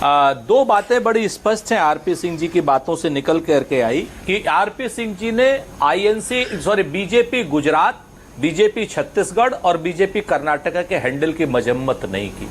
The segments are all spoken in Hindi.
दो बातें बड़ी स्पष्ट हैं आरपी सिंह जी की बातों से निकल करके आई कि आरपी सिंह जी ने बीजेपी गुजरात, बीजेपी छत्तीसगढ़ और बीजेपी कर्नाटका के हैंडल की मजम्मत नहीं की।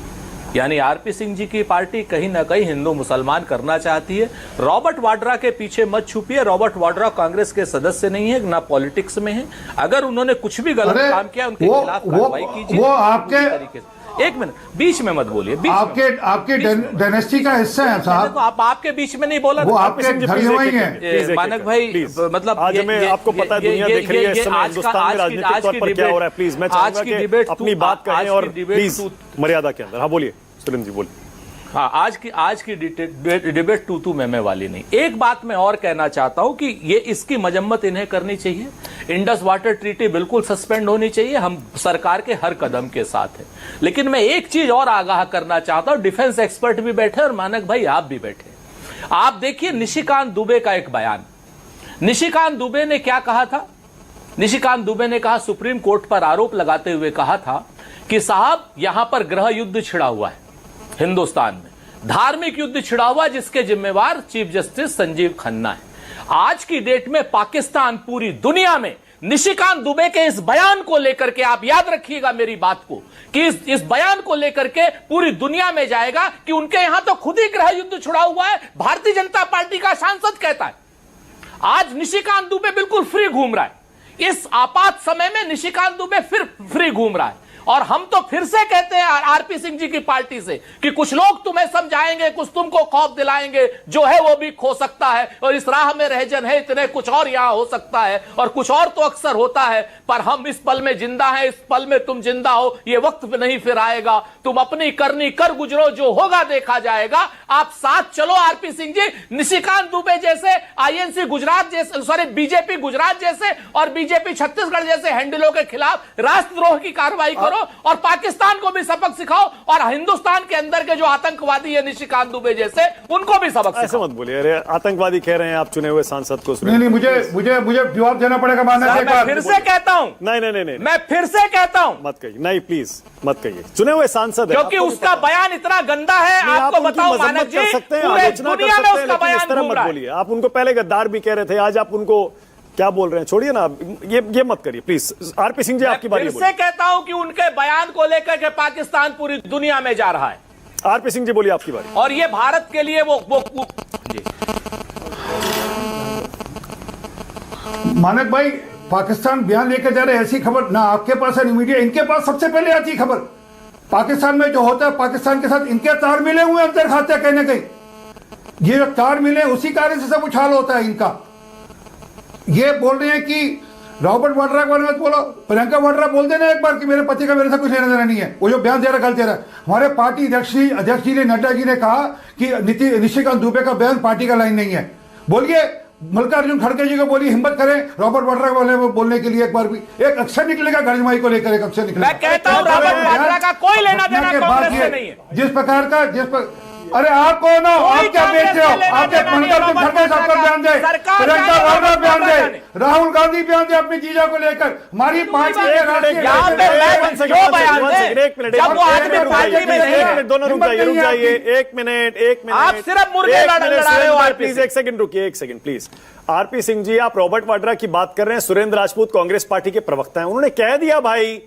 यानी आरपी सिंह जी की पार्टी कहीं ना कहीं हिंदू मुसलमान करना चाहती है। रॉबर्ट वाड्रा के पीछे मत छुपिए। रॉबर्ट वाड्रा कांग्रेस के सदस्य नहीं है, ना पॉलिटिक्स में है। अगर उन्होंने कुछ भी गलत काम किया उनके खिलाफ कार्रवाई कीजिए। वो आपके तरीके से एक मिनट बीच में मत बोलिए। आपके डायनेस्टी का हिस्सा है साहब। तो आपके बीच में नहीं बोला। वो आपके घर ही है मानक भाई, मतलब आज हमें आपको पता है दुनिया देख रही है इस समय हिंदुस्तान में राजनीतिक तौर पर क्या हो रहा है। प्लीज मैं चाहूंगा कि अपनी बात करें और प्लीज मर्यादा के अंदर। हाँ बोलिए सुरेंद्र जी, बोलिए। हाँ, आज की डिबेट तू मैं वाली नहीं। एक बात मैं और कहना चाहता हूं कि ये इसकी मजम्मत इन्हें करनी चाहिए। इंडस वाटर ट्रीटी बिल्कुल सस्पेंड होनी चाहिए। हम सरकार के हर कदम के साथ हैं। लेकिन मैं एक चीज और आगाह करना चाहता हूं। डिफेंस एक्सपर्ट भी बैठे और मानक भाई आप भी बैठे। आप देखिए निशिकांत दुबे का एक बयान। निशिकांत दुबे ने क्या कहा था? निशिकांत दुबे ने कहा, सुप्रीम कोर्ट पर आरोप लगाते हुए कहा था कि साहब यहां पर गृह युद्ध छिड़ा हुआ है हिंदुस्तान में, धार्मिक युद्ध छिड़ा हुआ जिसके जिम्मेवार चीफ जस्टिस संजीव खन्ना है। आज की डेट में पाकिस्तान पूरी दुनिया में निशिकांत दुबे के इस बयान को लेकर के, आप याद रखिएगा मेरी बात को, कि इस बयान को लेकर के पूरी दुनिया में जाएगा कि उनके यहां तो खुद ही गृह युद्ध छिड़ा हुआ है। भारतीय जनता पार्टी का सांसद कहता है। आज निशिकांत दुबे बिल्कुल फ्री घूम रहा है। इस आपात समय में निशिकांत दुबे फिर फ्री घूम रहा है। और हम तो फिर से कहते हैं आरपी सिंह जी की पार्टी से कि कुछ लोग तुम्हें समझाएंगे, कुछ तुमको खौफ दिलाएंगे, जो है वो भी खो सकता है और इस राह में रहजन है इतने, कुछ और यहां हो सकता है और कुछ और तो अक्सर होता है। पर हम इस पल में जिंदा हैं, इस पल में तुम जिंदा हो, ये वक्त नहीं फिर आएगा। तुम अपनी करनी कर गुजरो, जो होगा देखा जाएगा। आप साथ चलो आरपी सिंह जी। निशिकांत दुबे जैसे, आईएनसी गुजरात जैसे, बीजेपी गुजरात जैसे और बीजेपी छत्तीसगढ़ जैसे हैंडलों के खिलाफ राष्ट्रद्रोह की कार्रवाई करो और पाकिस्तान को भी सबक सिखाओ और हिंदुस्तान के अंदर के जो आतंकवादी है निशिकांत दुबे जैसे, उनको भी सबक सिखाओ। ऐसे मत बोलिए। अरे आतंकवादी कह रहे हैं आप चुने हुए सांसद को। नहीं, मुझे जवाब देना पड़ेगा। मैं फिर से कहता हूं, नहीं, मैं फिर से कहता हूं, मत कहिए। नहीं प्लीज मत कहिए। चुने हुए सांसद है, क्योंकि उसका बयान इतना गंदा है। आपको बताओ मानक जी, पूरे दुनिया में उसका बयान घूम रहा है। आप उनको पहले गद्दार भी कह रहे थे, आज आप उनको क्या बोल रहे हैं? छोड़िए ना, ये मत करिए प्लीज। आरपी सिंह जी आपकी बारी। फिर से कहता हूं कि उनके बयान को लेकर के पाकिस्तान पूरी दुनिया में जा रहा है। आरपी सिंह जी बोलिए, आपकी बारी। और ये भारत के लिए वो जी। मानक भाई, पाकिस्तान बयान लेकर जा रहे हैं, ऐसी खबर ना आपके पास है ना मीडिया, इनके पास सबसे पहले आती खबर। पाकिस्तान में जो होता है, पाकिस्तान के साथ इनके तार मिले हुए अंतर खाते कहीं ना कहीं। ये तार मिले, उसी कारण से सब उछाल होता है इनका। ये बोल रहे हैं कि रॉबर्ट वाड्रा के बारे में बोलो, प्रियंका वाड्रा बोल देना एक बार कि मेरे पति का मेरे साथ कुछ लेना देना नहीं है। वो जो बयान दे रहा गलत दे रहा है। हमारे पार्टी अध्यक्ष जी ने, नड्डा जी ने कहा कि निशिकांत दुबे का बयान पार्टी का लाइन नहीं है। बोलिए, मल्लिकार्जुन खड़गे जी को बोलिए, हिम्मत करें रॉबर्ट वाड्रा के बारे में बोलने के लिए। एक बार भी एक अक्षर निकलेगा गढ़जमाई को लेकर, एक अक्षर निकलेगा। मैं कहता हूं रॉबर्ट वाड्रा का कोई लेना देना कांग्रेस से नहीं है। जिस प्रकार का अरे आप कौन हो? आप क्या बेच रहे हो? आपके मल्लिकार्जुन खड़गे साहब का बयान दे, प्रियंका वाड्रा बयान दे, राहुल गांधी बयान दे अपनी जीजा को लेकर। हमारी पार्टी दोनों रुक जाइए। एक मिनट आप सिर्फ मुर्गे लड़ा रहे हो। प्लीज एक सेकंड रुकिए, एक second please. RP Singh ji, आप रॉबर्ट वाड्रा की बात कर रहे हैं। सुरेंद्र राजपूत कांग्रेस पार्टी के प्रवक्ता हैं, उन्होंने कह दिया भाई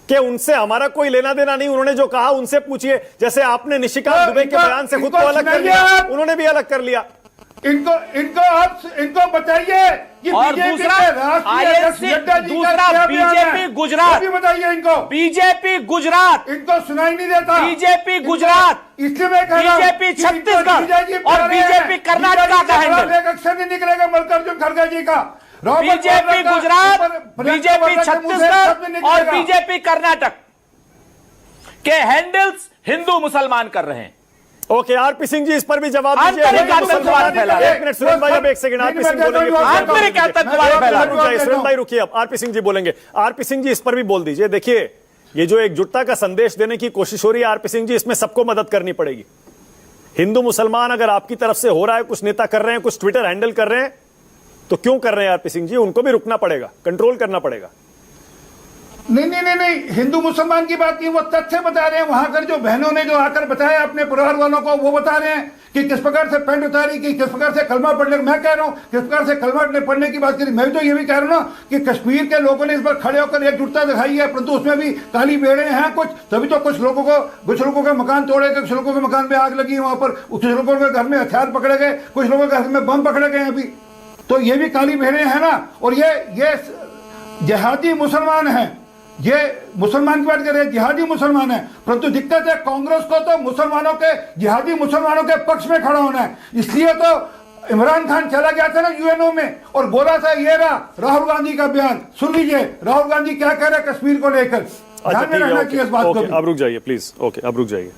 कि उनसे हमारा कोई लेना देना नहीं। उन्होंने जो कहा उनसे पूछिए। जैसे आपने निशिकांत दुबे के बयान से खुद को अलग कर लिया, उन्होंने भी अलग कर लिया। इनको बताइए कि और दूसरा बीजेपी गुजरात, बताइए इनको। बीजेपी गुजरात, इनको सुनाई नहीं देता। बीजेपी गुजरात, इसलिए मैं कह रहा हूं, बीजेपी छत्तीसगढ़ और बीजेपी कर्नाटका का हैंडल। एक अक्षर नहीं निकलेगा मल्लिकार्जुन खड़गे जी का। बीजेपी गुजरात, बीजेपी छत्तीसगढ़ और बीजेपी कर्नाटक के हैंडल्स हिंदू मुसलमान कर रहे हैं। ओके, आरपी सिंह जी इस पर भी जवाब दीजिए। एक मिनट सुरेंद्र भाई, अब एक सेकंड। आरपी सिंह बोलेंगे। सुरेंद्र भाई रुकिए, अब आरपी सिंह जी बोलेंगे। आरपी सिंह जी इस पर भी बोल दीजिए। देखिए, ये जो एकजुटता का संदेश देने की कोशिश हो रही है आरपी सिंह जी, इसमें सबको मदद करनी पड़ेगी। हिंदू मुसलमान अगर आपकी तरफ से हो रहा है, कुछ नेता कर रहे हैं, कुछ ट्विटर हैंडल कर रहे हैं, तो क्यों कर रहे हैं आरपी सिंह जी? उनको भी रुकना पड़ेगा, कंट्रोल करना पड़ेगा। नहीं, हिंदू मुसलमान की बात नहीं, वो तथ्य बता रहे हैं। वहां कर जो बहनों ने जो आकर बताया अपने परिवार वालों को, वो बता रहे हैं कि किस प्रकार से पैंट उतारी, कि किस प्रकार से कलमा पढ़ने, मैं कह रहा हूं किस प्रकार से कलमा पढ़ने की बात करी। मैं तो ये भी कह रहा हूं ना कि कश्मीर के लोगों ने इस पर खड़े होकर एकजुटता दिखाई है, परंतु उसमें भी काली बेड़े हैं कुछ, तभी तो कुछ लोगों के मकान तोड़े गए, कुछ लोगों के मकान में आग लगी वहां पर, कुछ लोगों के घर में हथियार पकड़े गए, कुछ लोगों के घर में बम पकड़े गए अभी। तो ये भी काली बेड़े हैं ना। और ये जिहादी मुसलमान हैं, ये मुसलमान की बात कर रहे हैं, जिहादी मुसलमान है। परंतु दिक्कत है कांग्रेस को तो मुसलमानों के, जिहादी मुसलमानों के पक्ष में खड़ा होना है। इसलिए तो इमरान खान चला गया था ना यूएनओ में और बोला था, ये रहा राहुल गांधी का बयान, सुन लीजिए राहुल गांधी क्या कह रहे हैं कश्मीर को लेकर। ध्यान में रहना चाहिए इस बात को। अब रुक जाइए प्लीज, ओके अब रुक जाइए।